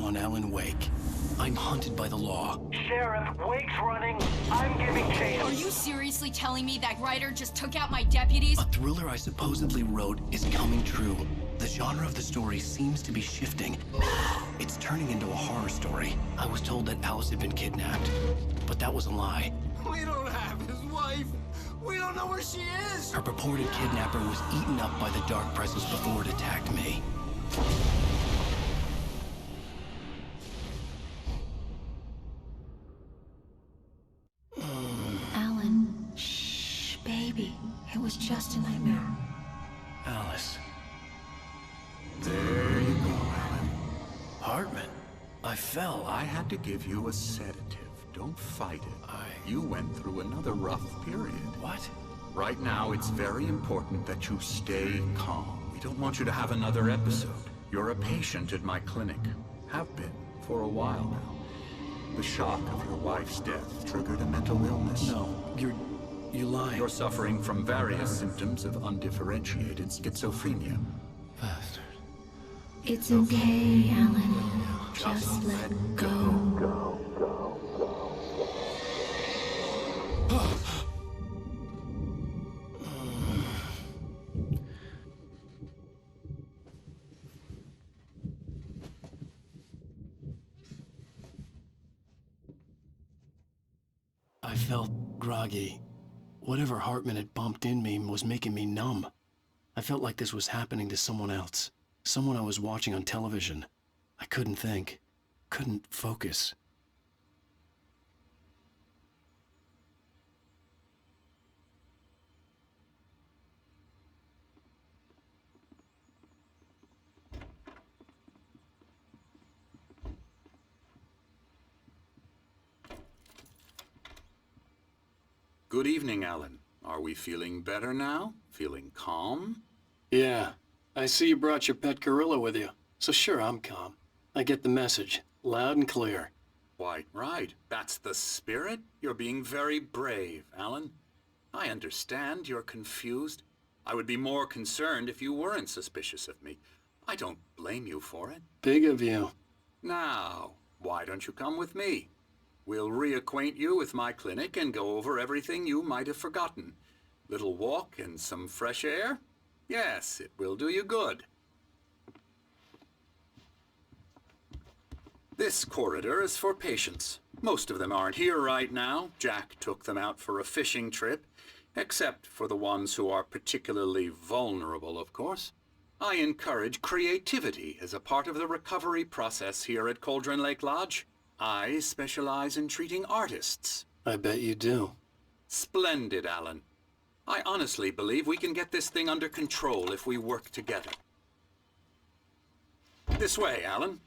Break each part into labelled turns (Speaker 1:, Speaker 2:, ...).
Speaker 1: on Alan Wake. I'm hunted by the law.
Speaker 2: Sheriff, Wake's running. I'm giving chase.
Speaker 3: Are you seriously telling me that writer just took out my deputies?
Speaker 1: A thriller I supposedly wrote is coming true. The genre of the story seems to be shifting. It's turning into a horror story. I was told that Alice had been kidnapped, but that was a lie.
Speaker 4: We don't have his wife. We don't know where she is.
Speaker 1: Her purported kidnapper was eaten up by the dark presence before it attacked me.
Speaker 5: Alan, shh, baby. It was just a nightmare.
Speaker 1: Alice.
Speaker 4: There you go, Alan.
Speaker 1: Hartman. I fell.
Speaker 4: I had to give you a sedative. Don't fight it. You went through another rough period.
Speaker 1: What?
Speaker 4: Right now, it's very important that you stay calm. We don't want you to have another episode. You're a patient at my clinic. Have been for a while now. The shock of your wife's death triggered a mental illness.
Speaker 1: No, you're lying.
Speaker 4: You're suffering from various symptoms of undifferentiated schizophrenia.
Speaker 1: Bastard.
Speaker 5: It's okay, Alan. Just let go.
Speaker 1: I felt groggy. Whatever Hartman had bumped in me was making me numb. I felt like this was happening to someone else. Someone I was watching on television. I couldn't think. Couldn't focus.
Speaker 4: Good evening, Alan. Are we feeling better now? Feeling calm?
Speaker 1: Yeah. I see you brought your pet gorilla with you. So sure, I'm calm. I get the message. Loud and clear.
Speaker 4: Quite right. That's the spirit. You're being very brave, Alan. I understand you're confused. I would be more concerned if you weren't suspicious of me. I don't blame you for it.
Speaker 1: Big of you.
Speaker 4: Now, why don't you come with me? We'll reacquaint you with my clinic and go over everything you might have forgotten. Little walk and some fresh air? Yes, it will do you good. This corridor is for patients. Most of them aren't here right now. Jack took them out for a fishing trip, except for the ones who are particularly vulnerable, of course. I encourage creativity as a part of the recovery process here at Cauldron Lake Lodge. I specialize in treating artists.
Speaker 1: I bet you do.
Speaker 4: Splendid, Alan. I honestly believe we can get this thing under control if we work together. This way, Alan.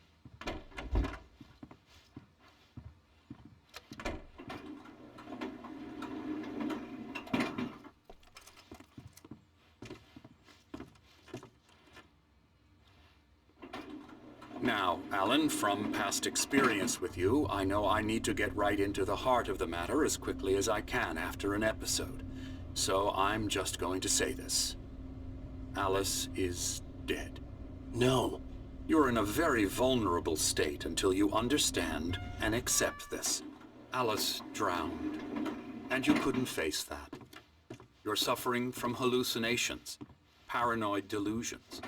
Speaker 4: Now, Alan, from past experience with you, I know I need to get right into the heart of the matter as quickly as I can after an episode. So I'm just going to say this. Alice is dead.
Speaker 1: No.
Speaker 4: You're in a very vulnerable state until you understand and accept this. Alice drowned, and you couldn't face that. You're suffering from hallucinations, paranoid delusions,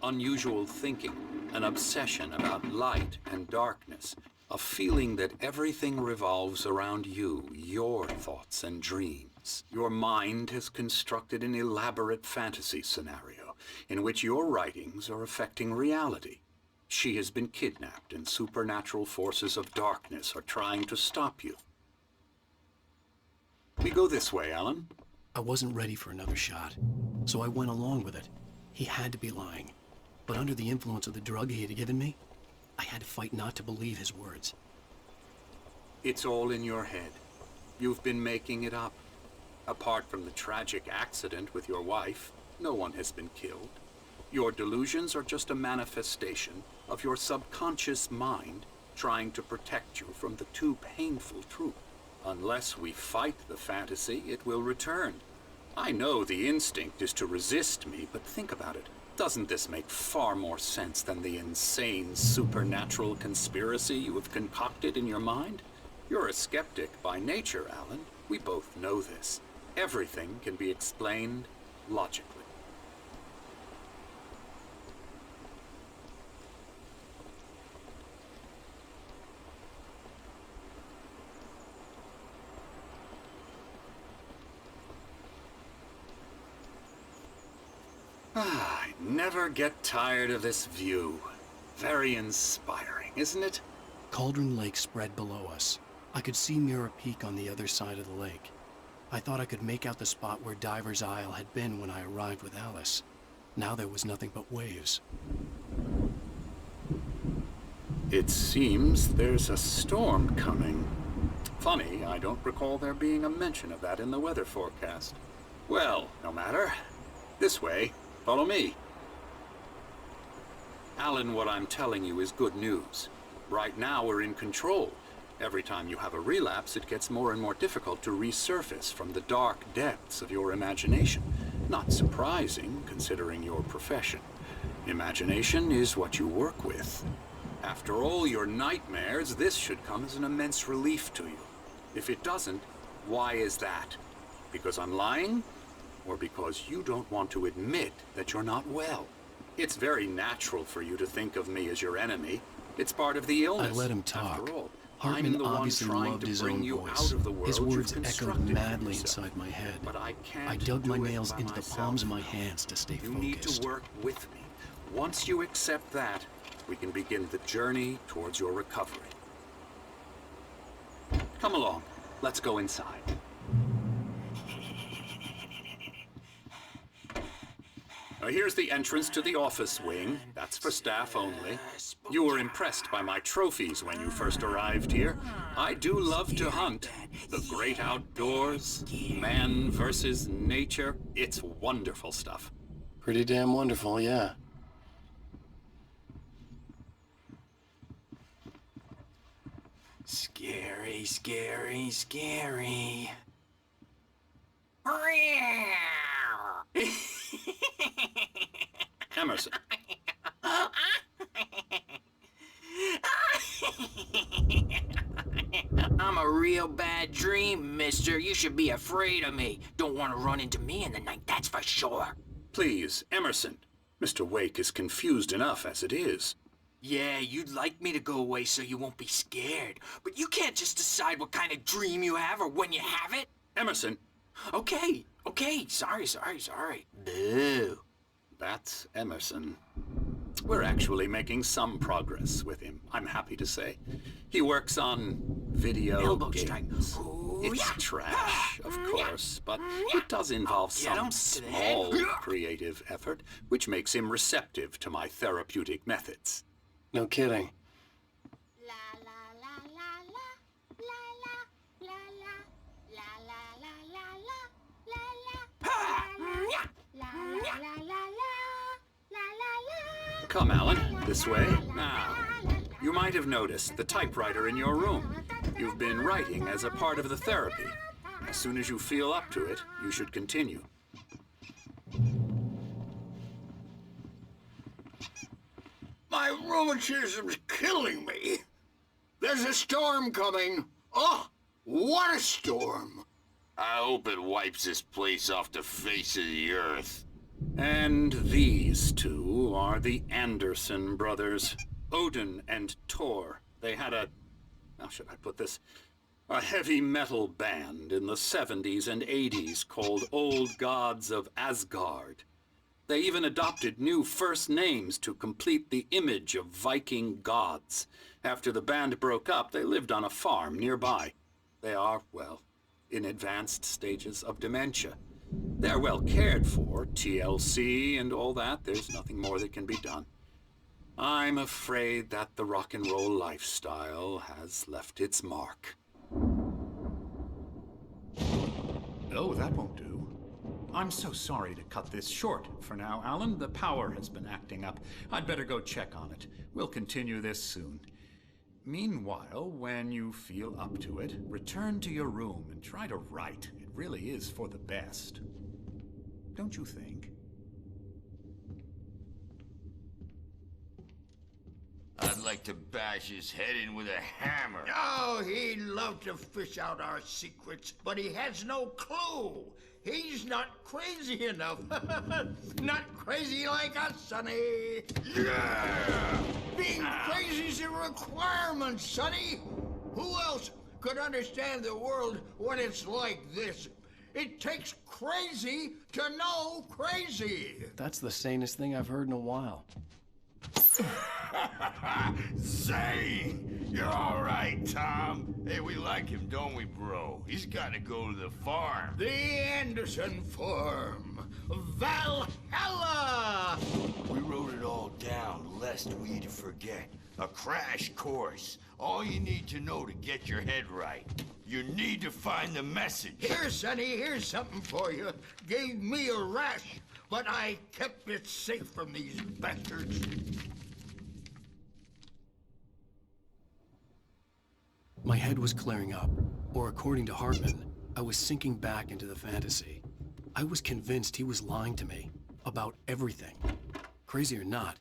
Speaker 4: unusual thinking, an obsession about light and darkness, a feeling that everything revolves around you, your thoughts and dreams. Your mind has constructed an elaborate fantasy scenario in which your writings are affecting reality. She has been kidnapped and supernatural forces of darkness are trying to stop you. We go this way, Alan.
Speaker 1: I wasn't ready for another shot, so I went along with it. He had to be lying. But under the influence of the drug he had given me, I had to fight not to believe his words.
Speaker 4: It's all in your head. You've been making it up. Apart from the tragic accident with your wife, no one has been killed. Your delusions are just a manifestation of your subconscious mind trying to protect you from the too painful truth. Unless we fight the fantasy, it will return. I know the instinct is to resist me, but think about it. Doesn't this make far more sense than the insane supernatural conspiracy you have concocted in your mind? You're a skeptic by nature, Alan. We both know this. Everything can be explained logically. I never get tired of this view. Very inspiring, isn't it?
Speaker 1: Cauldron Lake spread below us. I could see Mirror Peak on the other side of the lake. I thought I could make out the spot where Diver's Isle had been when I arrived with Alice. Now there was nothing but waves.
Speaker 4: It seems there's a storm coming. Funny, I don't recall there being a mention of that in the weather forecast. Well, no matter. This way. Follow me. Alan, what I'm telling you is good news. Right now we're in control. Every time you have a relapse, it gets more and more difficult to resurface from the dark depths of your imagination. Not surprising, considering your profession. Imagination is what you work with. After all your nightmares, this should come as an immense relief to you. If it doesn't, why is that? Because I'm lying? Or because you don't want to admit that you're not well? It's very natural for you to think of me as your enemy. It's part of the illness.
Speaker 1: I let him talk.
Speaker 4: After all,
Speaker 1: Hartman
Speaker 4: I'm the one
Speaker 1: obviously
Speaker 4: trying
Speaker 1: loved
Speaker 4: to
Speaker 1: his
Speaker 4: bring
Speaker 1: own
Speaker 4: you
Speaker 1: voice.
Speaker 4: out of the world
Speaker 1: His
Speaker 4: you've
Speaker 1: words echoed
Speaker 4: constructed for
Speaker 1: madly
Speaker 4: yourself.
Speaker 1: inside my head.
Speaker 4: But I can't
Speaker 1: I dug
Speaker 4: do
Speaker 1: my
Speaker 4: it
Speaker 1: nails
Speaker 4: by
Speaker 1: into the
Speaker 4: myself.
Speaker 1: palms of my hands to stay
Speaker 4: You need
Speaker 1: focused.
Speaker 4: to work with me. Once you accept that, we can begin the journey towards your recovery. Come along. Let's go inside. Now here's the entrance to the office wing. That's for staff only. You were impressed by my trophies when you first arrived here. I do love to hunt. The great outdoors, man versus nature. It's wonderful stuff.
Speaker 1: Pretty damn wonderful, yeah.
Speaker 6: Scary, scary, scary.
Speaker 4: Emerson.
Speaker 6: I'm a real bad dream, mister. You should be afraid of me. Don't want to run into me in the night, that's for sure.
Speaker 4: Please, Emerson. Mr. Wake is confused enough as it is.
Speaker 6: Yeah, you'd like me to go away so you won't be scared. But you can't just decide what kind of dream you have or when you have it.
Speaker 4: Emerson.
Speaker 6: Okay, sorry. Boo.
Speaker 4: That's Emerson. We're actually making some progress with him, I'm happy to say. He works on video
Speaker 6: Elbow strike.
Speaker 4: games.
Speaker 6: Ooh,
Speaker 4: It's
Speaker 6: yeah.
Speaker 4: trash, of course, but it does involve
Speaker 6: Get
Speaker 4: some
Speaker 6: him to the head.
Speaker 4: small creative effort, which makes him receptive to my therapeutic methods.
Speaker 1: No kidding.
Speaker 4: Come, Alan, this way. Now, you might have noticed the typewriter in your room. You've been writing as a part of the therapy. As soon as you feel up to it, you should continue.
Speaker 7: My rheumatism's killing me. There's a storm coming. Oh, what a storm.
Speaker 8: I hope it wipes this place off the face of the earth.
Speaker 4: And these two are the Anderson brothers, Odin and Thor. They had how should I put this? A heavy metal band in the 70s and 80s called Old Gods of Asgard. They even adopted new first names to complete the image of Viking gods. After the band broke up, they lived on a farm nearby. They are, well, in advanced stages of dementia. They're well cared for, TLC and all that. There's nothing more that can be done. I'm afraid that the rock and roll lifestyle has left its mark.
Speaker 9: Oh, that won't do. I'm so sorry to cut this short for now, Alan. The power has been acting up. I'd better go check on it. We'll continue this soon. Meanwhile, when you feel up to it, return to your room and try to write. It really is for the best. Don't you think?
Speaker 8: like to bash his head in with a hammer.
Speaker 7: Oh, he'd love to fish out our secrets, but he has no clue. He's not crazy enough. Not crazy like us, Sonny.
Speaker 8: Yeah!
Speaker 7: Being crazy's a requirement, Sonny. Who else could understand the world when it's like this? It takes crazy to know crazy.
Speaker 1: That's the sanest thing I've heard in a while.
Speaker 8: Zane! You're all right, Tom. Hey, we like him, don't we, bro? He's got to go to the farm.
Speaker 7: The Anderson Farm. Valhalla!
Speaker 8: We wrote it all down, lest we forget. A crash course. All you need to know to get your head right. You need to find the message.
Speaker 7: Here, Sonny, here's something for you. Gave me a rash, but I kept it safe from these bastards.
Speaker 1: My head was clearing up, or according to Hartman, I was sinking back into the fantasy. I was convinced he was lying to me about everything. Crazy or not,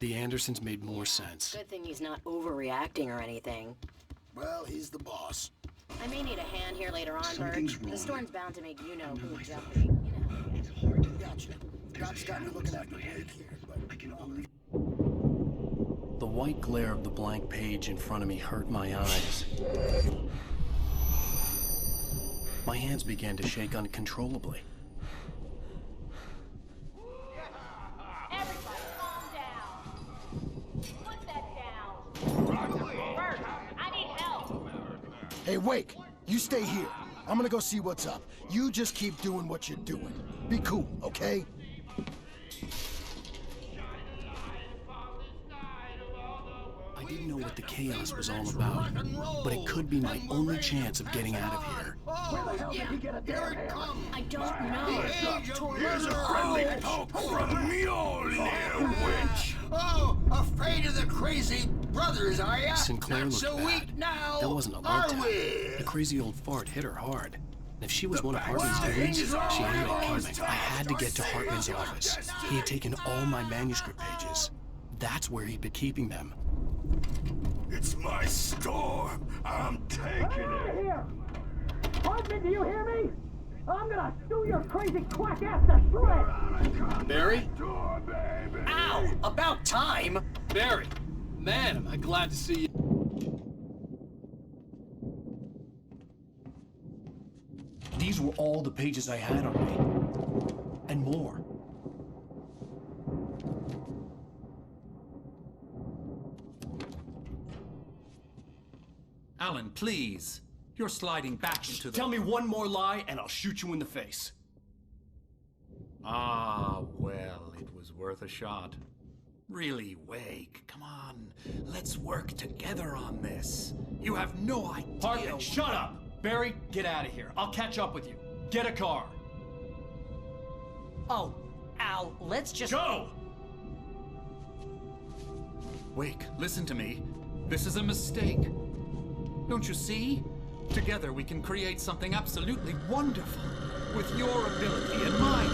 Speaker 1: the Andersons made more sense.
Speaker 10: Good thing he's not overreacting or anything.
Speaker 11: Well, he's the boss.
Speaker 10: I may need a hand here later on,
Speaker 11: Something's
Speaker 10: Bert.
Speaker 11: wrong.
Speaker 10: The storm's bound to make you-know-who jeopardy. You know.
Speaker 11: It's hard to gotcha. Doc's got me looking at my head here, but I can only...
Speaker 1: The white glare of the blank page in front of me hurt my eyes. My hands began to shake uncontrollably.
Speaker 3: Everybody, calm down. Put that down. Bert, I need help.
Speaker 11: Hey, Wake, you stay here. I'm gonna go see what's up. You just keep doing what you're doing. Be cool, okay?
Speaker 1: I didn't know what the chaos was all about, but it could be my only chance of getting out of here.
Speaker 7: Oh, yeah. Here it comes.
Speaker 10: I don't know.
Speaker 8: Here's a friendly poke from Mjolnir, witch!
Speaker 7: Oh, afraid of the crazy brothers, are ya?
Speaker 1: Sinclair
Speaker 7: Not
Speaker 1: looked
Speaker 7: so
Speaker 1: bad.
Speaker 7: weak now,
Speaker 1: That wasn't a love
Speaker 7: are
Speaker 1: tap.
Speaker 7: we?
Speaker 1: The crazy old fart hit her hard. And if she was one of Hartman's goons, she had it coming. I had to get to Hartman's office. He had taken all my manuscript pages. That's where he'd been keeping them.
Speaker 8: It's my storm. I'm taking it.
Speaker 2: Here! Hartman, do you hear me? I'm gonna sue your crazy quack ass to shreds!
Speaker 1: Barry?
Speaker 6: Ow! About time!
Speaker 1: Barry! Man, am I glad to see you. These were all the pages I had on me. And more.
Speaker 9: Alan, please. You're sliding back into the...
Speaker 1: Tell me one more lie and I'll shoot you in the face.
Speaker 9: Ah, well, it was worth a shot. Really, Wake, come on. Let's work together on this. You have no idea...
Speaker 1: Hartman, shut up! Barry, get out of here. I'll catch up with you. Get a car.
Speaker 6: Oh, Al, let's just...
Speaker 1: Go!
Speaker 9: Wake, listen to me. This is a mistake. Don't you see? Together we can create something absolutely wonderful. With your ability and mine.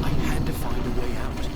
Speaker 1: I had to find a way out.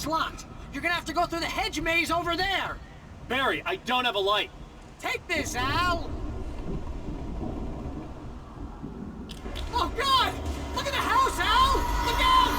Speaker 2: locked. You're gonna have to go through the hedge maze over there.
Speaker 1: Barry, I don't have a light.
Speaker 2: Take this, Al! Oh, God! Look at the house, Al! Look out!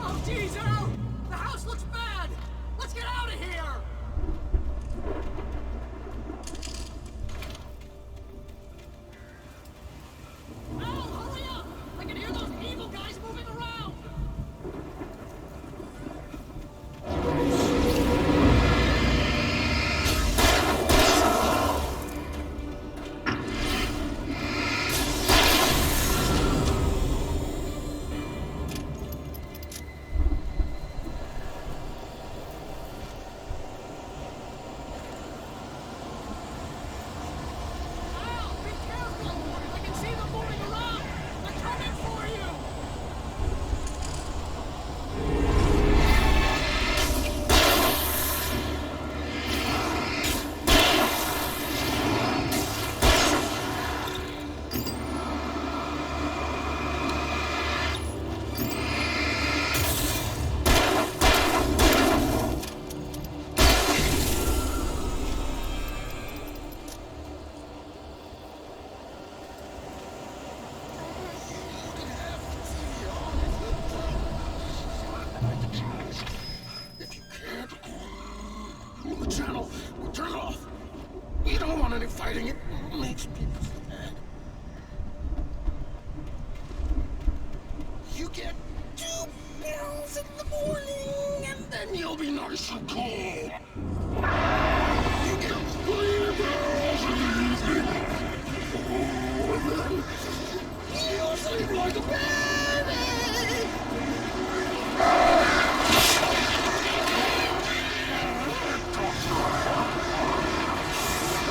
Speaker 2: Oh, geez, Al! The house looks bad! Let's get out of here! Al, hurry up! I can hear those evil guys moving around! Al, be careful! I can see them moving around! They're coming for you!
Speaker 11: If you can't, move the channel. Turn it off. We don't want any fighting. It makes people sad. You get 2 pills in the morning, and then you'll be nice and cool. You get 3 pills in the evening. Oh, and then you'll sleep like a baby.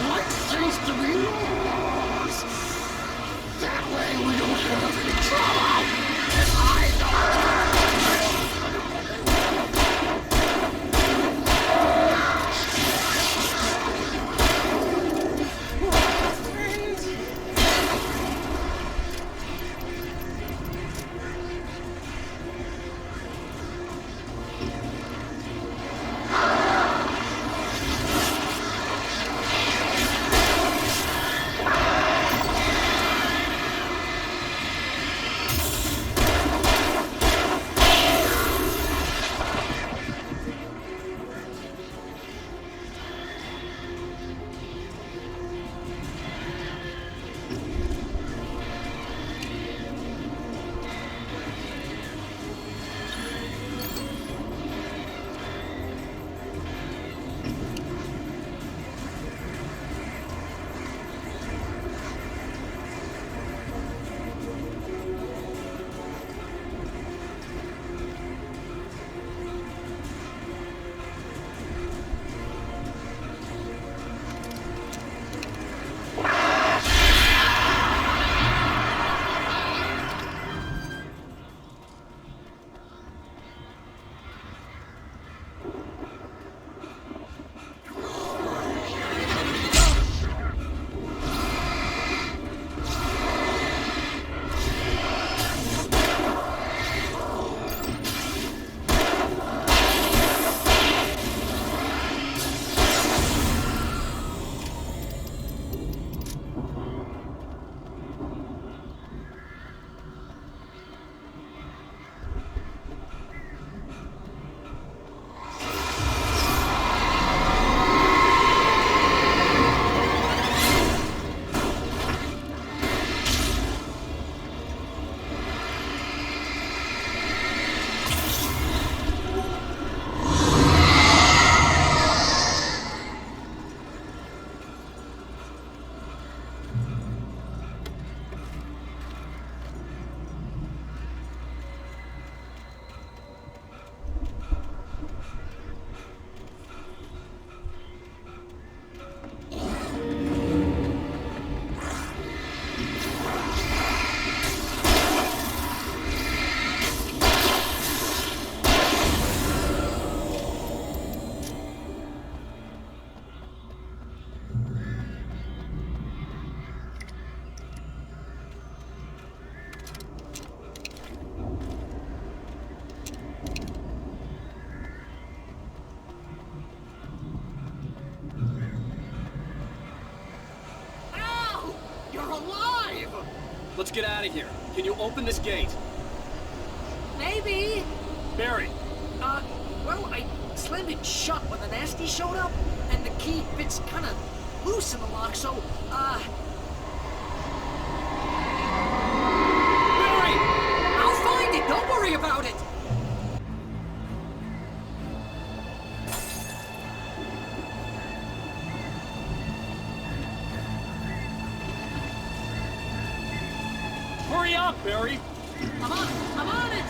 Speaker 11: Like things to be yours. That way we don't have any trouble. And I don't.
Speaker 1: let's get out of here. Can you open this gate?
Speaker 2: Maybe.
Speaker 1: Barry!
Speaker 2: Well, I slammed it shut when the nasty showed up, and the key fits kind of loose in the lock, so,
Speaker 1: Barry!
Speaker 2: I'll find it, don't worry about it!
Speaker 1: Hurry up, Barry!
Speaker 2: I'm on it!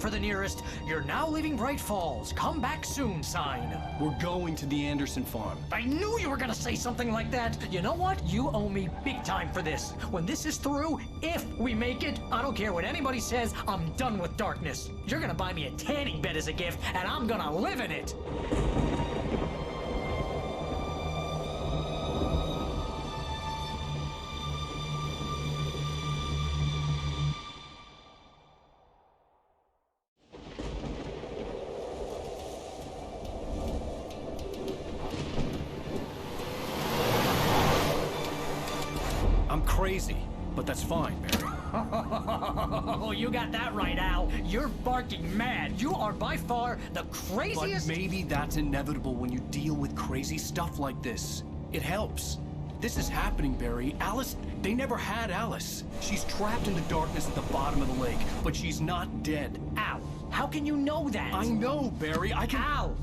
Speaker 2: For the nearest, "You're now leaving Bright Falls. Come back soon" sign.
Speaker 1: We're going to the Anderson farm.
Speaker 2: I knew you were gonna say something like that. You know what? You owe me big time for this. When this is through, if we make it, I don't care what anybody says, I'm done with darkness. You're gonna buy me a tanning bed as a gift, and I'm gonna live in it.
Speaker 1: Crazy, but that's fine, Barry.
Speaker 2: Oh, you got that right, Al. You're barking mad. You are by far the craziest...
Speaker 1: But maybe that's inevitable when you deal with crazy stuff like this. It helps. This is happening, Barry. Alice, they never had Alice. She's trapped in the darkness at the bottom of the lake, but she's not dead.
Speaker 2: Al, how can you know that?
Speaker 1: I know, Barry. I can...
Speaker 2: Al,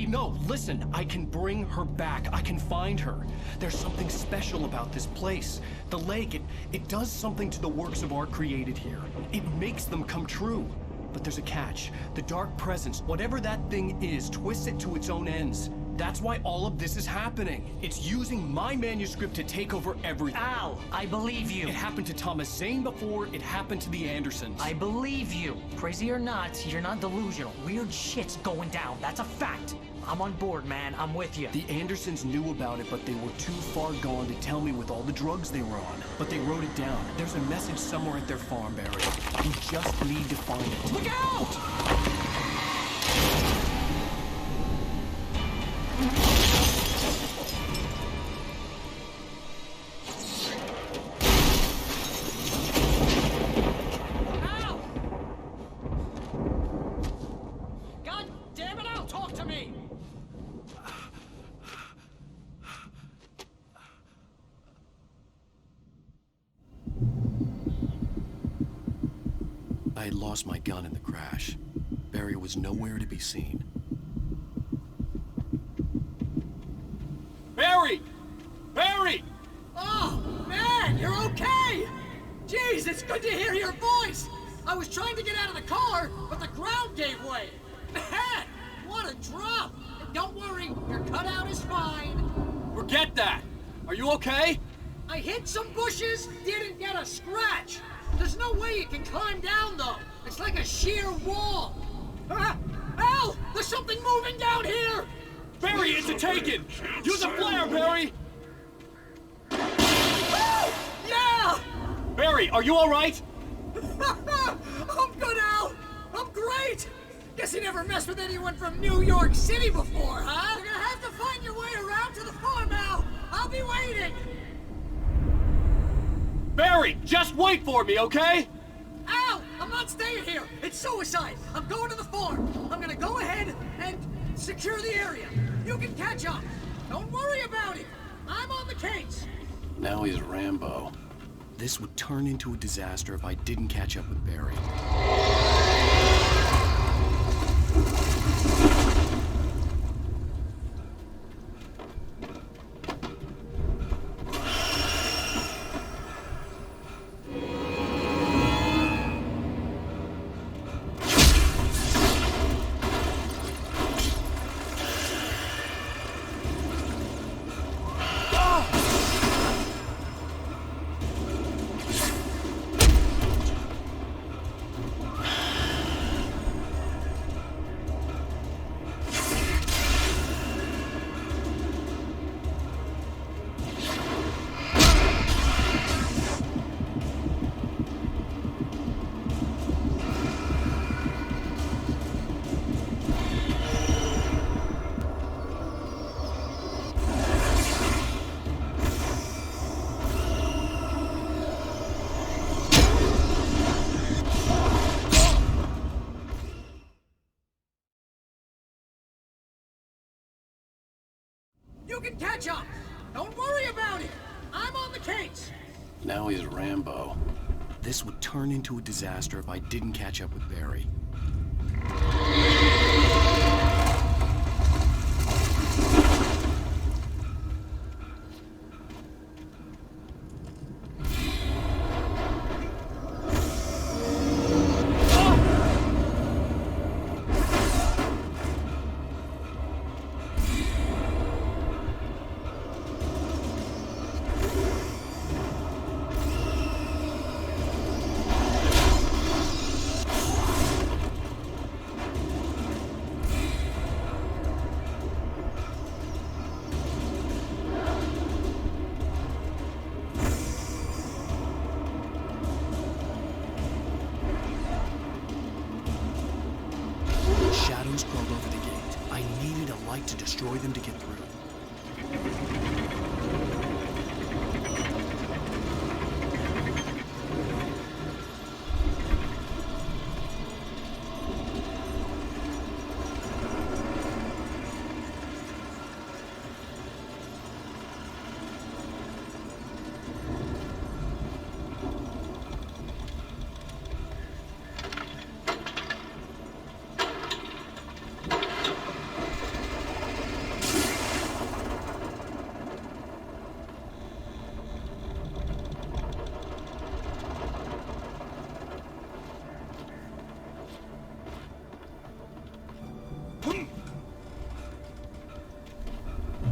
Speaker 1: No, listen. I can bring her back. I can find her. There's something special about this place. The lake, it does something to the works of art created here. It makes them come true. But there's a catch. The dark presence, whatever that thing is, twists it to its own ends. That's why all of this is happening. It's using my manuscript to take over everything.
Speaker 2: Al, I believe you.
Speaker 1: It happened to Thomas Zane before, it happened to the Andersons.
Speaker 2: I believe you. Crazy or not, you're not delusional. Weird shit's going down. That's a fact. I'm on board, man. I'm with you.
Speaker 1: The Andersons knew about it, but they were too far gone to tell me with all the drugs they were on. But they wrote it down. There's a message somewhere at their farm, Barry. You just need to find it.
Speaker 2: Look out!
Speaker 1: I had lost my gun in the crash. Barry was nowhere to be seen. Barry! Barry!
Speaker 2: Oh, man, you're okay! Jeez, it's good to hear your voice! I was trying to get out of the car, but the ground gave way. Man, what a drop! And don't worry, your cutout is fine.
Speaker 1: Forget that! Are you okay?
Speaker 2: I hit some bushes, didn't get a scratch. There's no way you can climb down, though. It's like a sheer wall. Al! There's something moving down here!
Speaker 12: Barry, it's a taken! Use a flare, Barry!
Speaker 2: Yeah!
Speaker 12: Barry, are you alright?
Speaker 2: I'm good, Al! I'm great! Guess you never messed with anyone from New York City before, huh? You're gonna have to find your way around to the farm, Al! I'll be waiting!
Speaker 12: Barry, just wait for me, okay?
Speaker 2: Al! I'm not staying here! It's suicide! I'm going to the farm! I'm gonna go ahead and secure the area. You can catch up. Don't worry about it. I'm on the case.
Speaker 1: Now he's Rambo. This would turn into a disaster if I didn't catch up with Barry.
Speaker 2: You can catch up. Don't worry about it. I'm on the case.
Speaker 1: Now he's Rambo. This would turn into a disaster if I didn't catch up with Barry. Shadows crawled over the gate. I needed a light to destroy them to get through.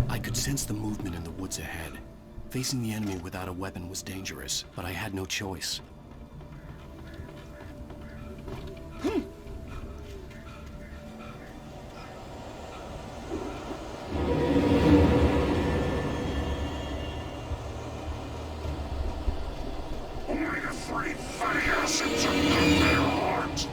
Speaker 1: I could sense the movement in the woods ahead. Facing the enemy without a weapon was dangerous, but I had no choice.
Speaker 11: Only the three fatty acids are in their heart.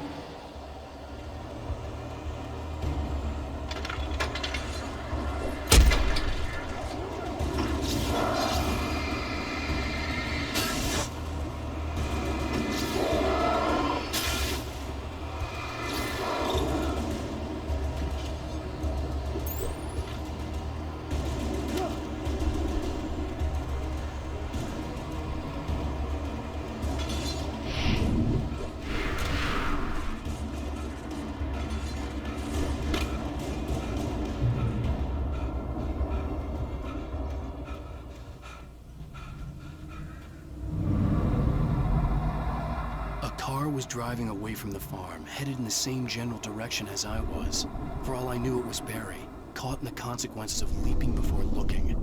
Speaker 1: Was driving away from the farm, headed in the same general direction as I was. For all I knew, it was Barry, caught in the consequences of leaping before looking.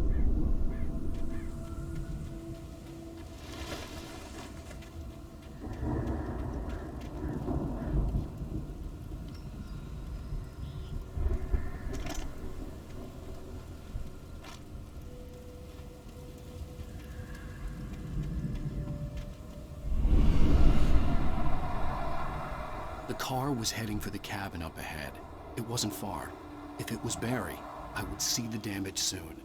Speaker 1: car was heading for the cabin up ahead. It wasn't far. If it was Barry, I would see the damage soon.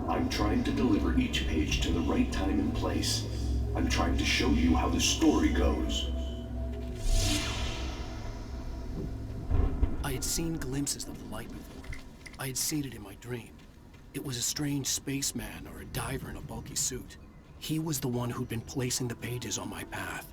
Speaker 13: I'm trying to deliver each page to the right time and place. I'm trying to show you how the story goes.
Speaker 1: I had seen glimpses of the light before. I had seen it in my dream. It was a strange spaceman or a diver in a bulky suit. He was the one who'd been placing the pages on my path.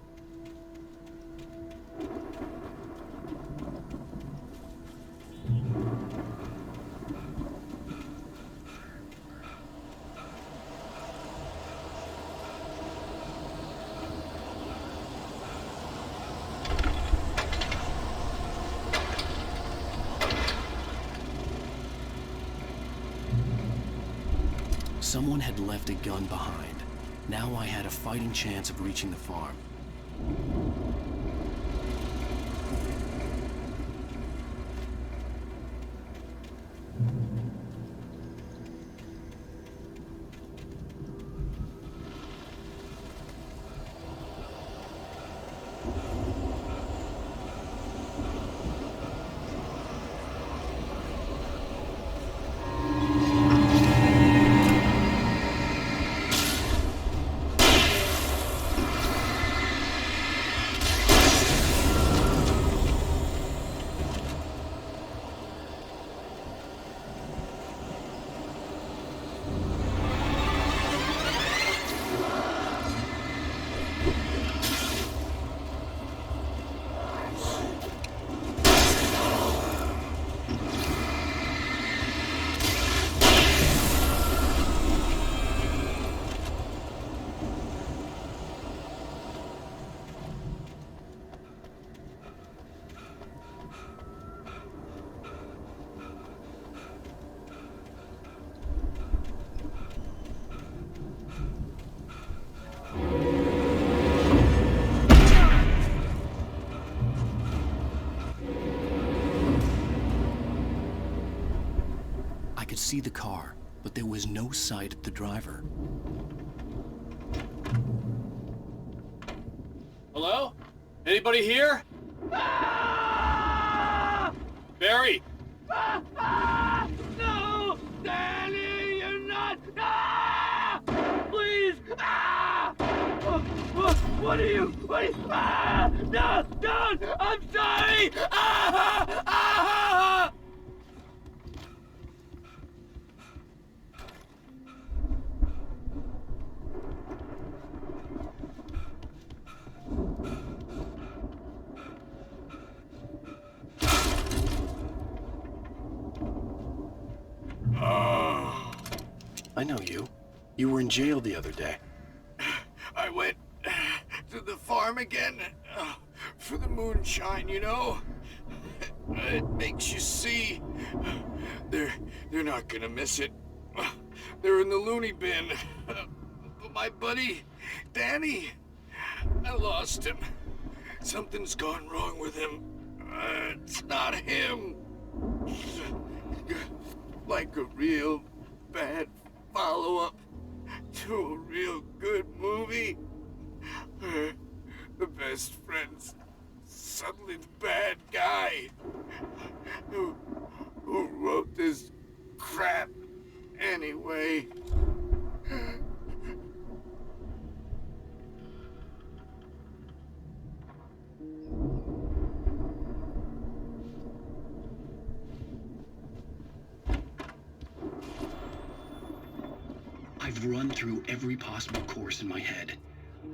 Speaker 1: Someone had left a gun behind. Now I had a fighting chance of reaching the farm. I could see the car, but there was no sight of the driver.
Speaker 12: Hello? Anybody here? Barry!
Speaker 11: No! Danny, you're not! Please! What are you? No! Don't! I'm sorry!
Speaker 1: I know you. You were in jail the other day.
Speaker 8: I went to the farm again for the moonshine, you know? It makes you see. They're not gonna miss it. They're in the loony bin. But my buddy, Danny, I lost him. Something's gone wrong with him. It's not him. Like a real bad follow-up to a real good movie. The best friend's suddenly the bad guy who wrote this crap anyway.
Speaker 1: I've run through every possible course in my head.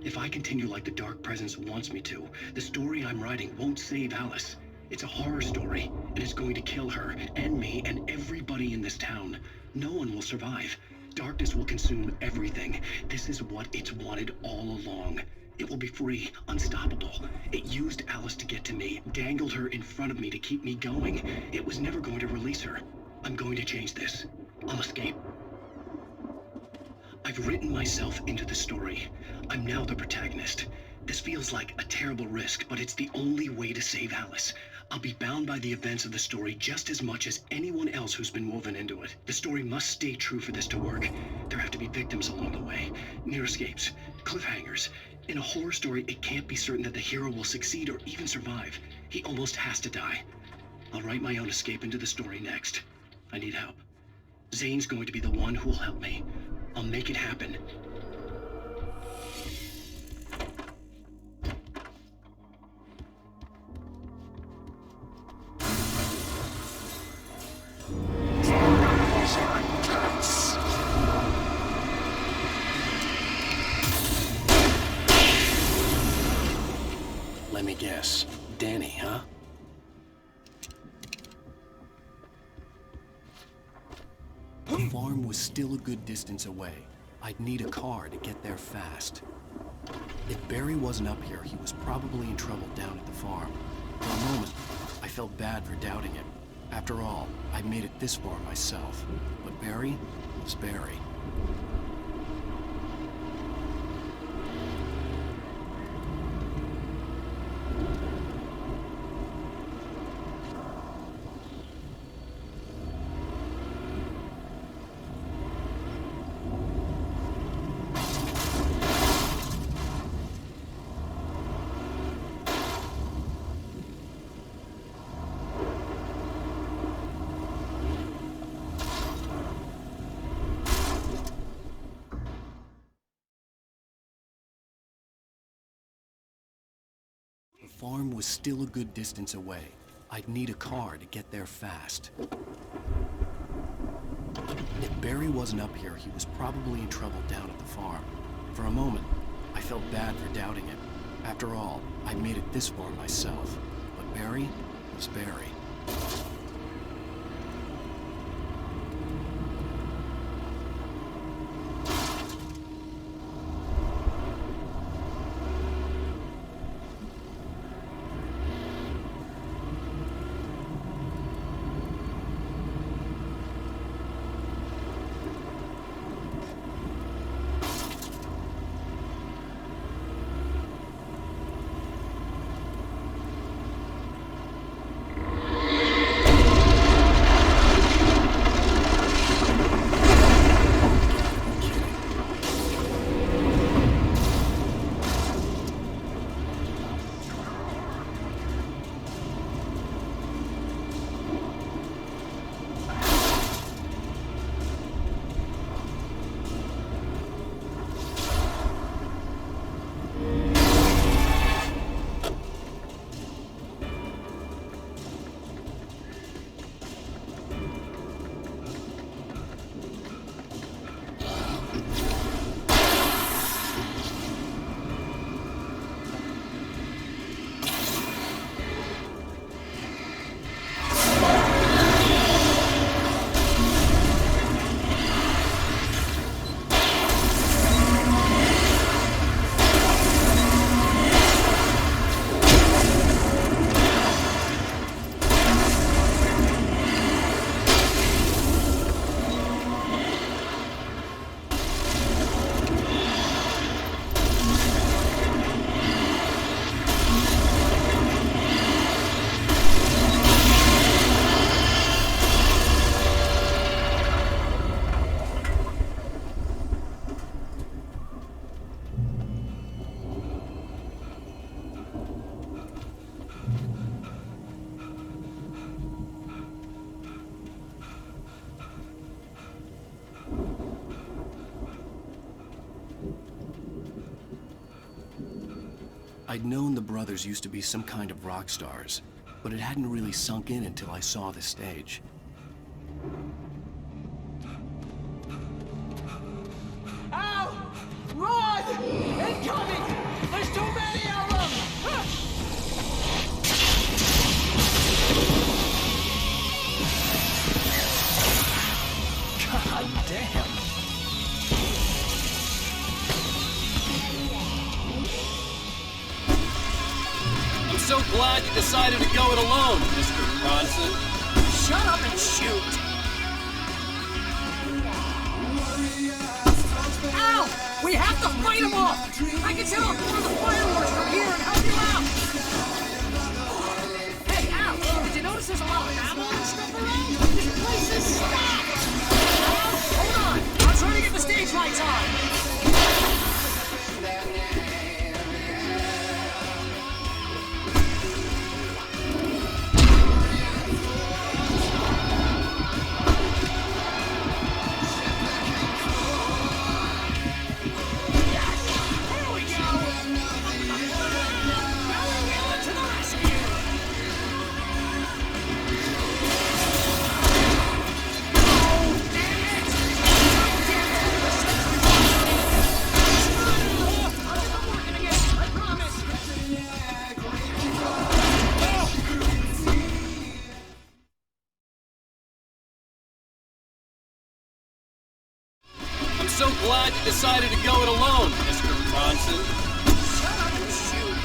Speaker 1: If I continue like the Dark Presence wants me to, the story I'm writing won't save Alice. It's a horror story, and it's going to kill her, and me, and everybody in this town. No one will survive. Darkness will consume everything. This is what it's wanted all along. It will be free, unstoppable. It used Alice to get to me, dangled her in front of me to keep me going. It was never going to release her. I'm going to change this. I'll escape. I've I've written myself into the story. I'm now the protagonist. This feels like a terrible risk, but it's the only way to save Alice. I'll be bound by the events of the story just as much as anyone else who's been woven into it. The story must stay true for this to work. There have to be victims along the way, near escapes, cliffhangers. In a horror story, it can't be certain that the hero will succeed or even survive. He almost has to die. I'll write my own escape into the story next. I need help. Zane's going to be the one who will help me. I'll make it happen. Let me guess. Danny, huh? The farm was still a good distance away. I'd need a car to get there fast. If Barry wasn't up here, he was probably in trouble down at the farm. For a moment, I felt bad for doubting it. After all, I made it this far myself. But Barry was Barry. The farm was still a good distance away. I'd need a car to get there fast. If Barry wasn't up here, he was probably in trouble down at the farm. For a moment, I felt bad for doubting it. After all, I made it this far myself. But Barry was Barry. I'd known the brothers used to be some kind of rock stars, but it hadn't really sunk in until I saw the stage.
Speaker 2: Ow! Run! Incoming! There's too many of them! God damn!
Speaker 12: I'm so glad you decided to go it alone, Mr. Bronson.
Speaker 6: Shut up and shoot!
Speaker 2: Ow! We have to fight them off! I can set off one of the fireworks from here and help you out! Hey, Al, did you notice there's a lot of ammo and stuff around? This place is stacked! Al, hold on! I'm trying to get the stage lights on!
Speaker 12: I'm so glad you decided to go it alone, Mr. Bronson.
Speaker 2: Shut up and shoot!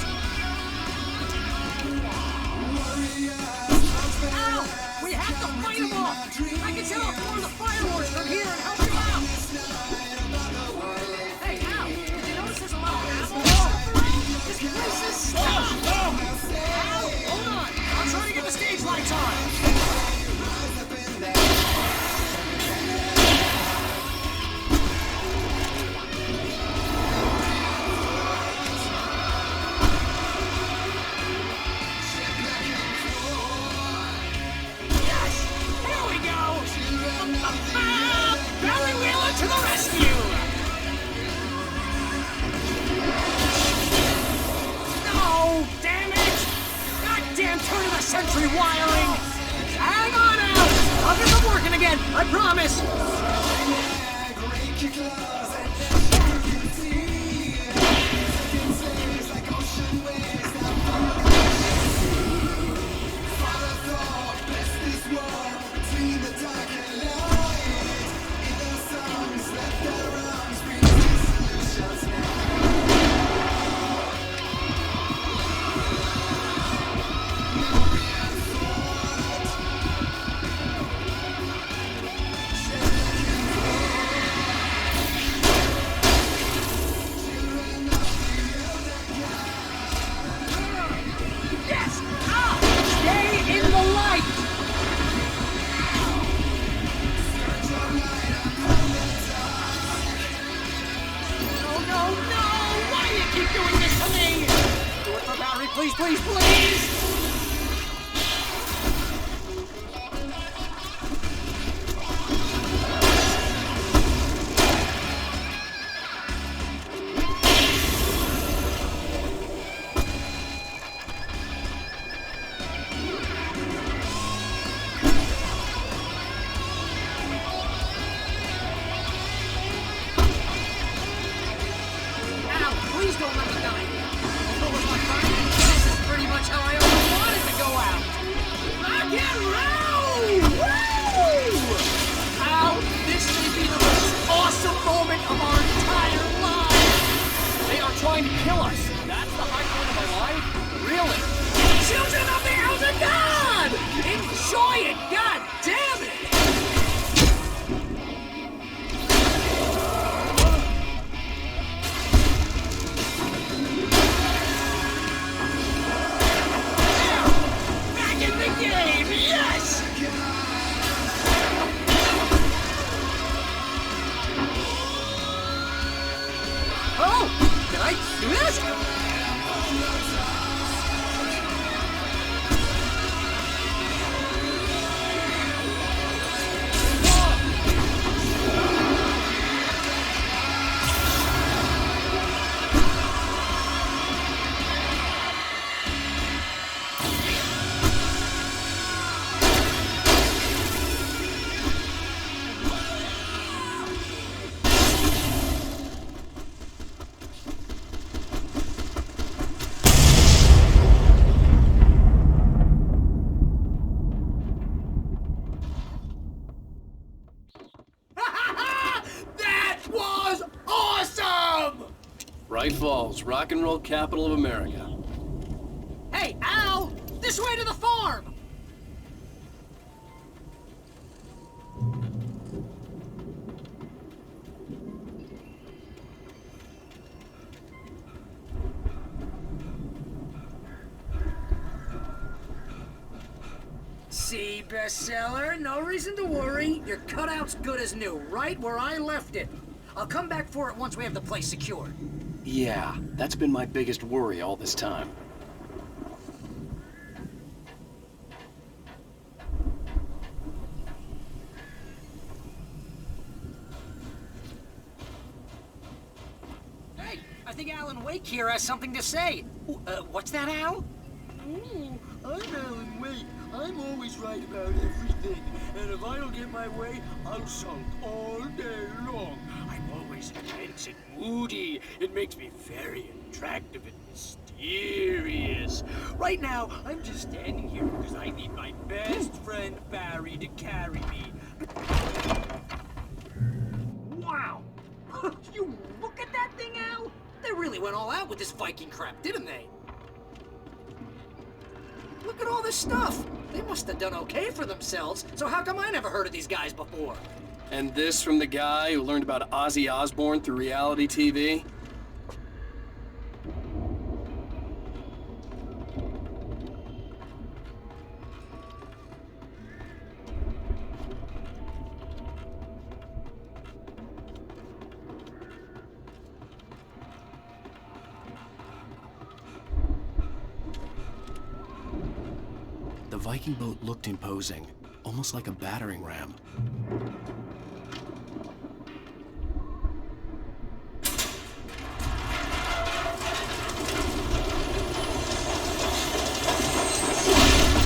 Speaker 2: Al! We have to fight them off! I can set off one of the fireworks from here and help you out! Hey, Al! Did you notice there's a lot of ammo and stuff around? This place is stacked! Al, hold on! I'm trying to get the stage lights on! To the rescue! No! Damn it! Goddamn turn of the century wiring! Hang on out! I'll get them working again, I promise! Please, please, please! Al, please don't let me die. This is pretty much how I always wanted to go out. MAGYAR! Woo! Al, this may be the most awesome moment of our entire lives. They are trying to kill us. That's the high point of our life? Really? Children of the Elder God! Enjoy it! God damn it! Yes! Oh! Can I do this?
Speaker 12: Bright Falls, rock and roll capital of America.
Speaker 2: Hey, Al! This way to the farm! See, bestseller, no reason to worry. Your cutout's good as new, right where I left it. I'll come back for it once we have the place secured.
Speaker 1: Yeah, that's been my biggest worry all this time.
Speaker 2: Hey, I think Alan Wake here has something to say. What's that, Al?
Speaker 11: Ooh, I'm Alan Wake. I'm always right about everything. And if I don't get my way, I'll sulk all day long. I'm always intense and moody. It makes me very attractive and mysterious. Right now, I'm just standing here because I need my best friend Barry to carry me.
Speaker 2: Wow! You look at that thing, Al? They really went all out with this Viking crap, didn't they? Look at all this stuff. They must have done okay for themselves, so how come I never heard of these guys before?
Speaker 1: And this from the guy who learned about Ozzy Osbourne through reality TV? The Viking boat looked imposing, almost like a battering ram.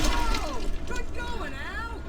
Speaker 2: Oh, good going, Al!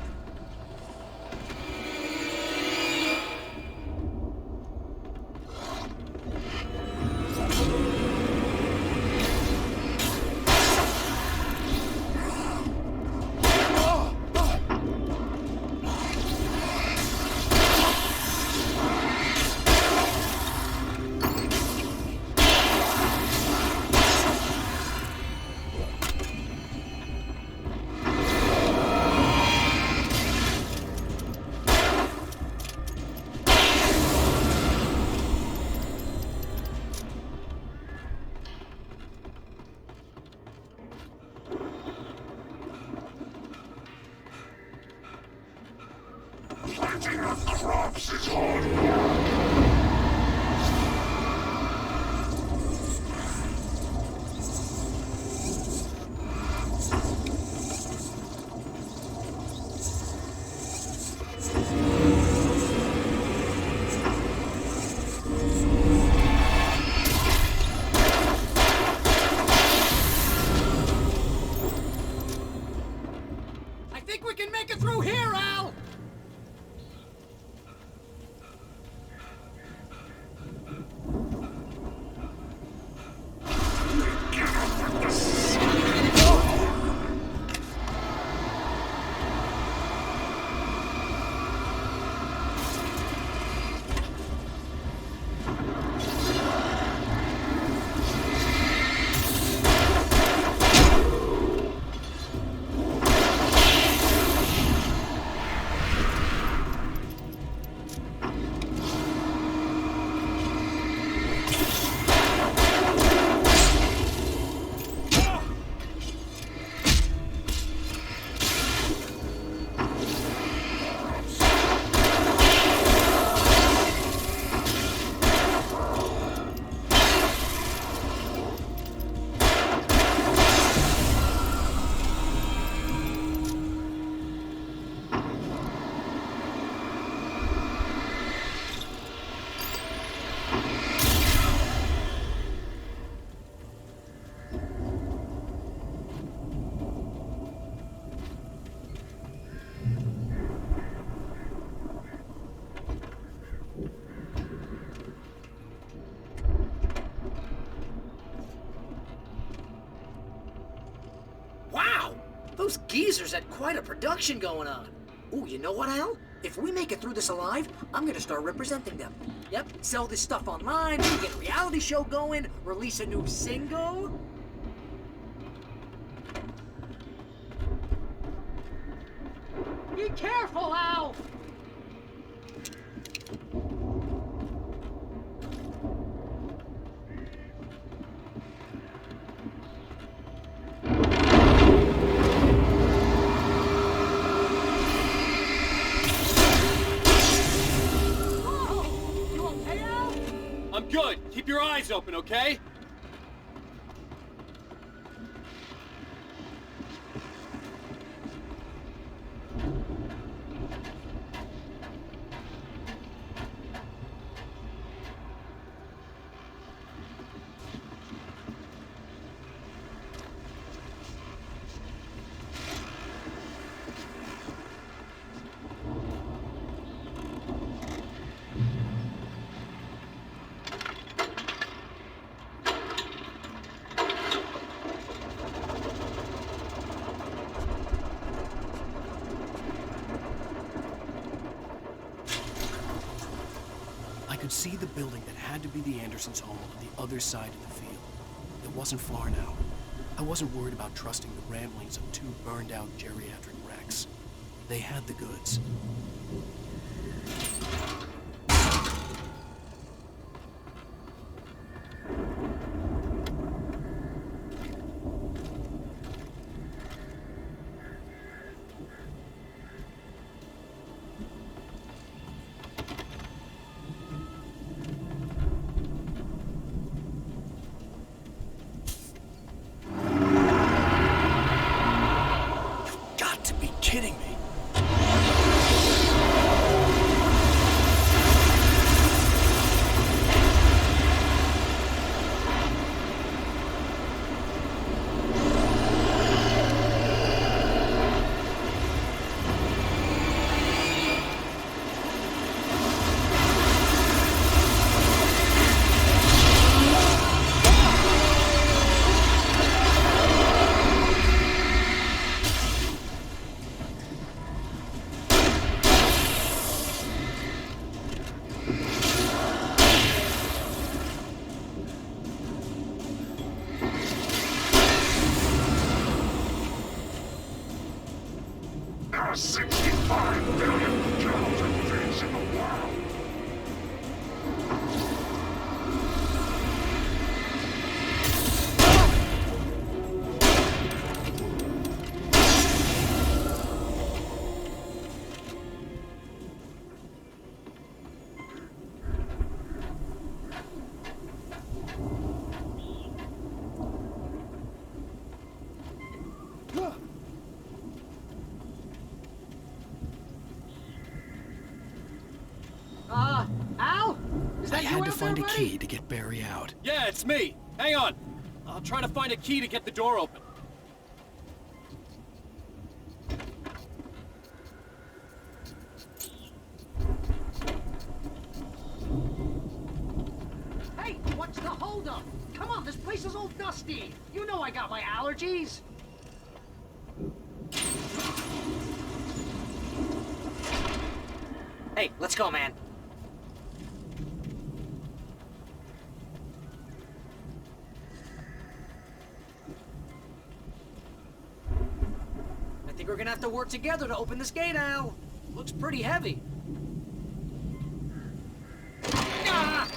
Speaker 11: Planting of crops is hard work.
Speaker 2: I think we can make it through here, Al! Wow! Those geezers had quite a production going on. Ooh, you know what, Al? If we make it through this alive, I'm gonna start representing them. Yep, sell this stuff online, get a reality show going, release a new single. Be careful, Al!
Speaker 12: eyes open, okay?
Speaker 1: I could see the building that had to be the Andersons' home on the other side of the field. It wasn't far now. I wasn't worried about trusting the ramblings of two burned-out geriatric wrecks. They had the goods. Kidding me.
Speaker 14: There are 65 billion gelatin fish in the world.
Speaker 2: Al? Is that
Speaker 1: I
Speaker 2: you
Speaker 1: had to
Speaker 2: out
Speaker 1: find
Speaker 2: there,
Speaker 1: a
Speaker 2: buddy?
Speaker 1: key to get Barry out.
Speaker 12: Yeah, it's me. Hang on. I'll try to find a key to get the door open.
Speaker 2: Hey, what's the holdup? Come on, this place is all dusty. You know I got my allergies.
Speaker 6: Hey, let's go, man. I think we're gonna have to work together to open this gate, Al. Looks pretty heavy. Ah!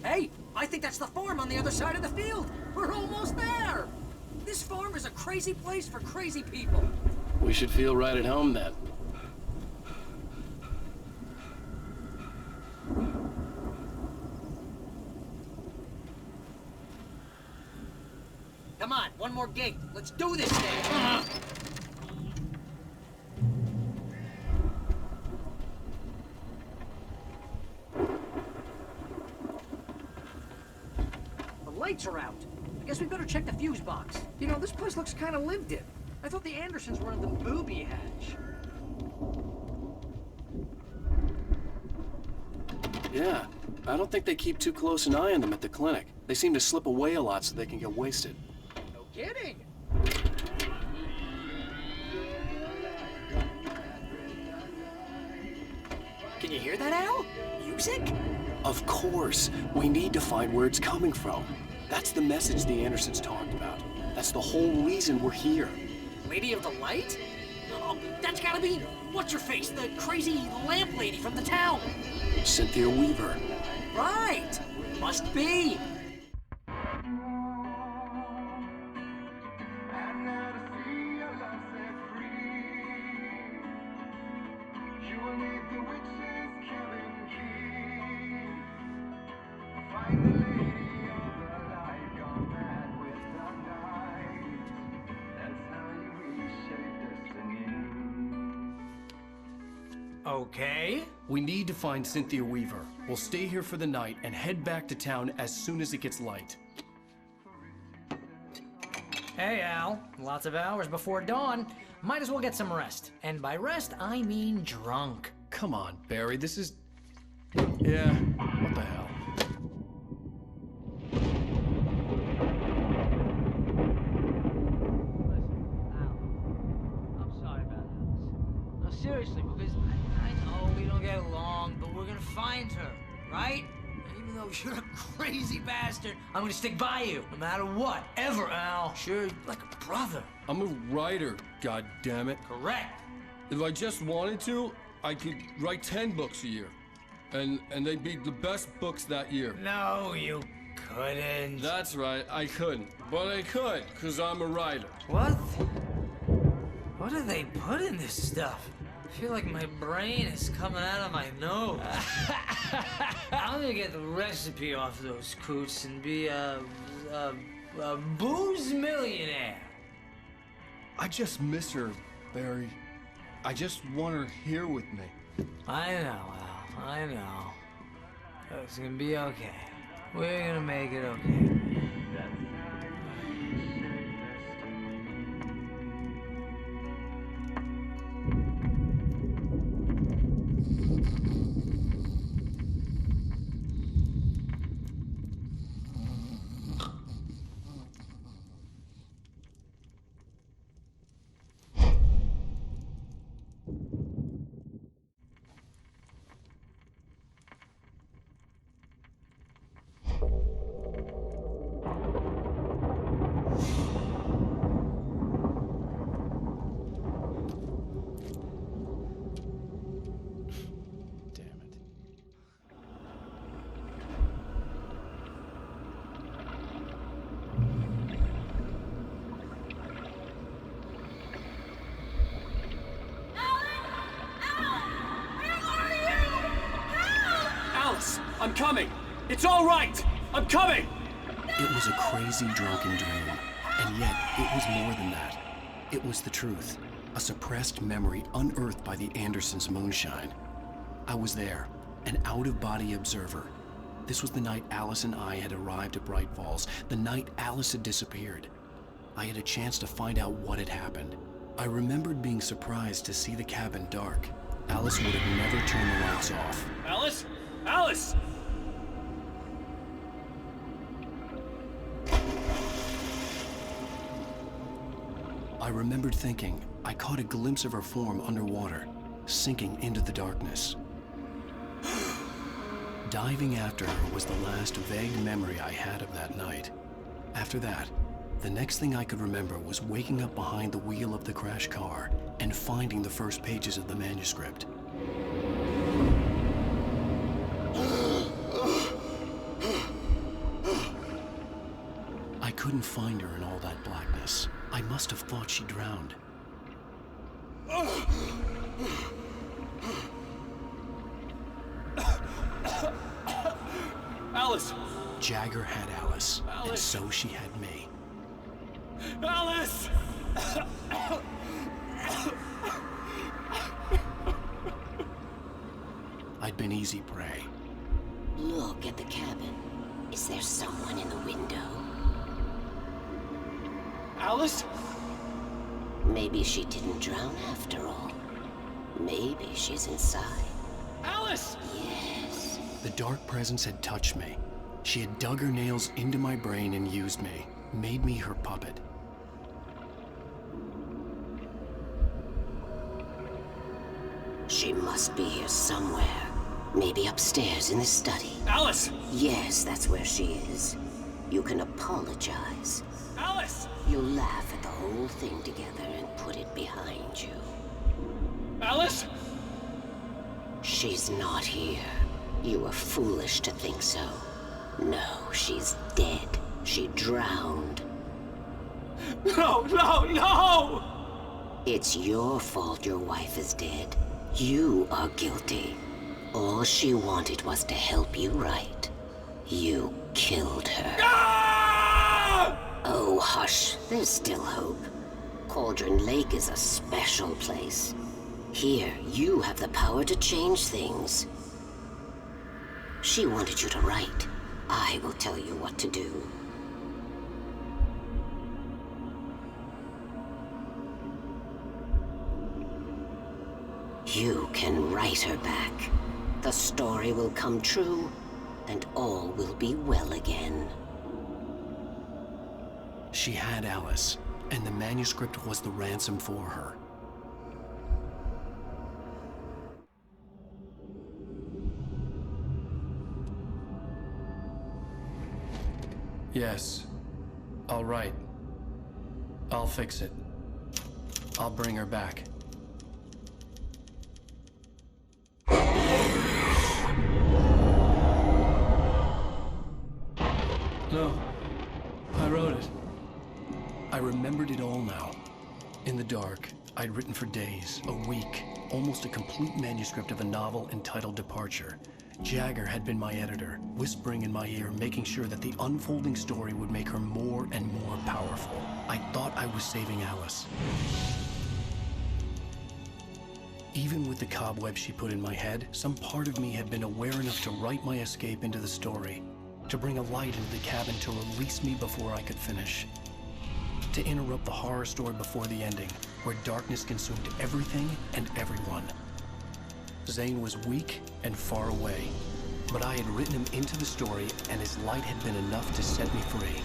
Speaker 6: Hey, I think that's the farm on the other side of the field. We're almost there. This farm is a crazy place for crazy people.
Speaker 1: We should feel right at home then.
Speaker 2: Come on, one more gate. Let's do this thing. The lights are out. I guess we better check the fuse box. You know, this place looks kind of lived in. I thought the Andersons were in the booby hatch.
Speaker 1: Yeah, I don't think they keep too close an eye on them at the clinic. They seem to slip away a lot so they can get wasted.
Speaker 2: No kidding. Can you hear that, Al? Music?
Speaker 1: Of course. We need to find where it's coming from. That's the message the Andersons talked about. That's the whole reason we're here.
Speaker 2: Lady of the Light? Oh, that's gotta be... What's-her-face? The crazy lamp lady from the town.
Speaker 1: Cynthia Weaver.
Speaker 2: Right. Must be. Okay.
Speaker 1: We need to find Cynthia Weaver. We'll stay here for the night and head back to town as soon as it gets light.
Speaker 2: Hey, Al. Lots of hours before dawn. Might as well get some rest. And by rest, I mean drunk.
Speaker 1: Come on, Barry, this is... Yeah, what the hell?
Speaker 15: I'm sorry about Alice. No, seriously, because I know we don't get along, but we're gonna find her, right? And even though you're a crazy bastard,
Speaker 2: I'm gonna stick by you, no matter what, ever, Al.
Speaker 15: sure, like a brother.
Speaker 1: I'm a writer, goddammit.
Speaker 2: Correct.
Speaker 1: If I just wanted to, I could write 10 books a year. And they'd be the best books that year.
Speaker 2: No, you couldn't.
Speaker 1: That's right, I couldn't. But I could, because I'm a writer.
Speaker 15: What? What do they put in this stuff? I feel like my brain is coming out of my nose. I'm gonna get the recipe off those coots and be a booze millionaire.
Speaker 1: I just miss her, Barry. I just want her here with me.
Speaker 15: I know, Al. I know. It's gonna be okay. We're gonna make it okay.
Speaker 12: I'm coming! It's all right! I'm coming!
Speaker 1: It was a crazy drunken dream, and yet it was more than that. It was the truth, a suppressed memory unearthed by the Andersons' moonshine. I was there, an out-of-body observer. This was the night Alice and I had arrived at Bright Falls, the night Alice had disappeared. I had a chance to find out what had happened. I remembered being surprised to see the cabin dark. Alice would have never turned the lights off.
Speaker 12: Alice? Alice!
Speaker 1: I remembered thinking I caught a glimpse of her form underwater, sinking into the darkness. Diving after her was the last vague memory I had of that night. After that, the next thing I could remember was waking up behind the wheel of the crashed car and finding the first pages of the manuscript. I couldn't find her in all that blackness. I must have thought she drowned.
Speaker 12: Alice!
Speaker 1: Jagger had Alice, and so she had me.
Speaker 12: Alice!
Speaker 1: I'd been easy prey.
Speaker 10: Look at the cabin. Is there someone in the window?
Speaker 12: Alice?
Speaker 10: Maybe she didn't drown after all. Maybe she's inside.
Speaker 12: Alice!
Speaker 10: Yes.
Speaker 1: The dark presence had touched me. She had dug her nails into my brain and used me, made me her puppet.
Speaker 10: She must be here somewhere. Maybe upstairs in the study.
Speaker 12: Alice!
Speaker 10: Yes, that's where she is. You can apologize.
Speaker 12: Alice!
Speaker 10: You'll laugh at the whole thing together and put it behind you.
Speaker 12: Alice?
Speaker 10: She's not here. You were foolish to think so. No, she's dead. She drowned.
Speaker 12: No, no, no!
Speaker 10: It's your fault your wife is dead. You are guilty. All she wanted was to help you right. You killed her.
Speaker 12: Ah!
Speaker 10: Oh, hush. There's still hope. Cauldron Lake is a special place. Here, you have the power to change things. She wanted you to write. I will tell you what to do. You can write her back. The story will come true, and all will be well again.
Speaker 1: She had Alice, and the manuscript was the ransom for her. Yes. All right. I'll fix it. I'll bring her back. No. I wrote it. I remembered it all now. In the dark, I'd written for days, a week, almost a complete manuscript of a novel entitled Departure. Jagger had been my editor, whispering in my ear, making sure that the unfolding story would make her more and more powerful. I thought I was saving Alice. Even with the cobweb she put in my head, some part of me had been aware enough to write my escape into the story, to bring a light into the cabin to release me before I could finish. To interrupt the horror story before the ending, where darkness consumed everything and everyone. Zane was weak and far away, but I had written him into the story, and his light had been enough to set me free.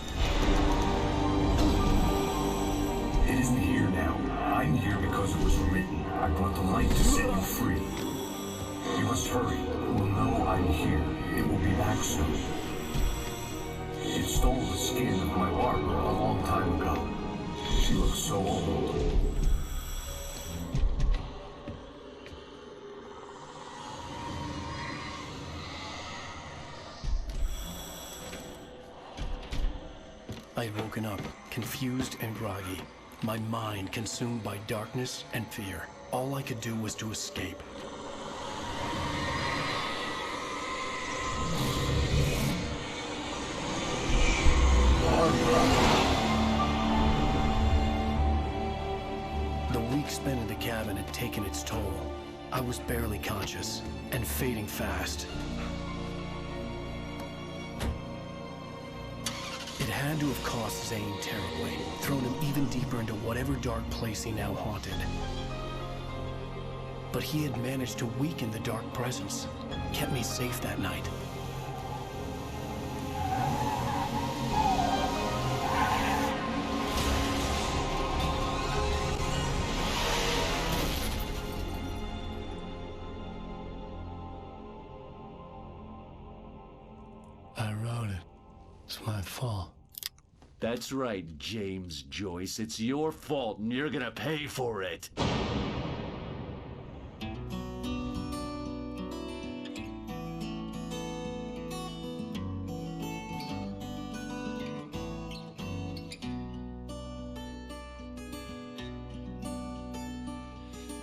Speaker 13: It isn't here now. I'm here because it was written. I brought the light to set you free. You must hurry. It will know I'm here. It will be back soon. It stole the skin of my Barbara a long time ago. She looks so old.
Speaker 1: I had woken up, confused and groggy, my mind consumed by darkness and fear. All I could do was to escape. The week spent in the cabin had taken its toll. I was barely conscious, and fading fast. It had to have cost Zane terribly, thrown him even deeper into whatever dark place he now haunted. But he had managed to weaken the dark presence, kept me safe that night. I wrote it. It's my fault.
Speaker 16: That's right, James Joyce. It's your fault, and you're gonna pay for it.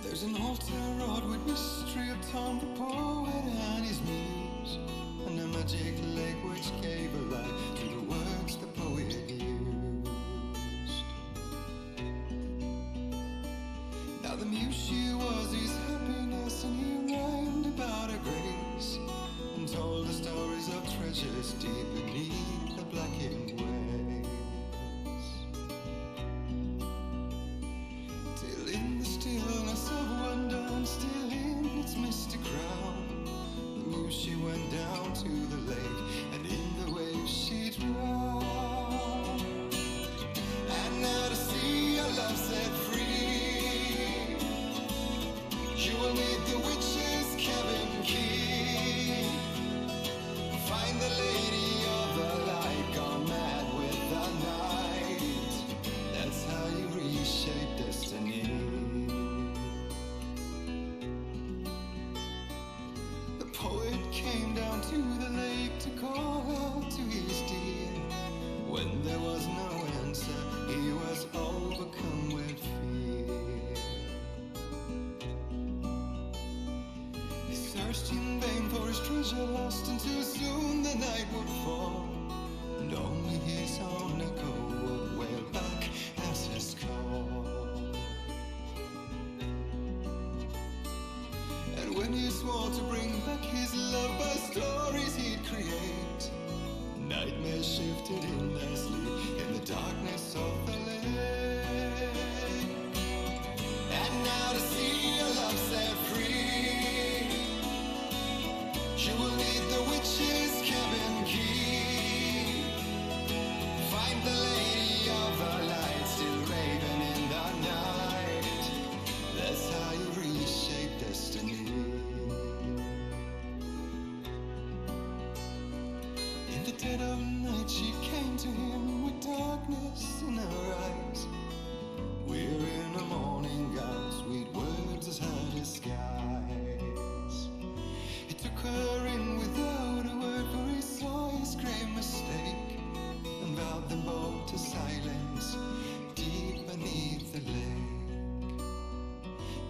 Speaker 17: There's an altar wrought with mystery upon the poet and his muse, and a magic lake which gave a light to the words the poet used. Now the muse she was his happiness, and he rhymed about her grace, and told the stories of treasures deep beneath the blackened waves. Till in the stillness of wonder, and still in its misty crown, the muse she went down to the lake, and in the waves she drowned. And now to see your love set free, you will need the witch's cabin key. Find the lady of the light, gone mad with the night. That's how you reshape destiny. The poet came down to the lake to call out to his dear. When there was no answer, he was overcome with fear. He searched in vain for his treasure lost, and too soon the night would fall, and only his own echo would wail back as his call. when he swore to bring back his love by stories he'd create. Nightmares shifted in their sleep in the darkness of the lake. And now to see your love set free, you will need the witch's cabin key. Find the lady of the light still raving in the night. That's how you reshape destiny. In the dead of night she came to him with darkness in her eyes. We're in a morning gown, sweet words as hard as skies. He took her in without a word, for he saw his grave mistake, and vowed them both to silence deep beneath the lake.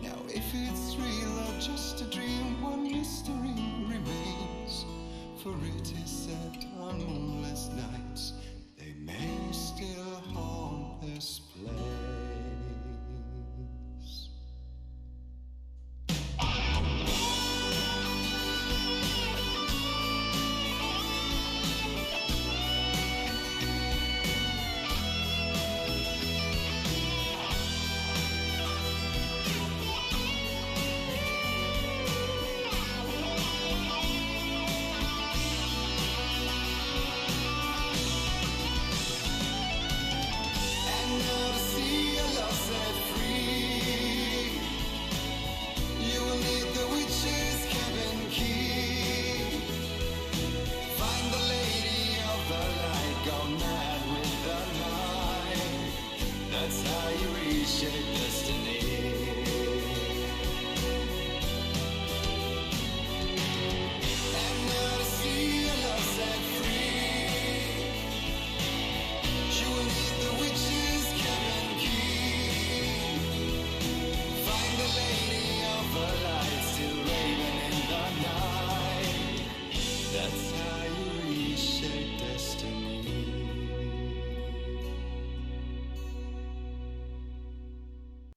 Speaker 17: Now if it's real or just a dream, one mystery remains, for it is said on moonless nights they may still haunt this place. That's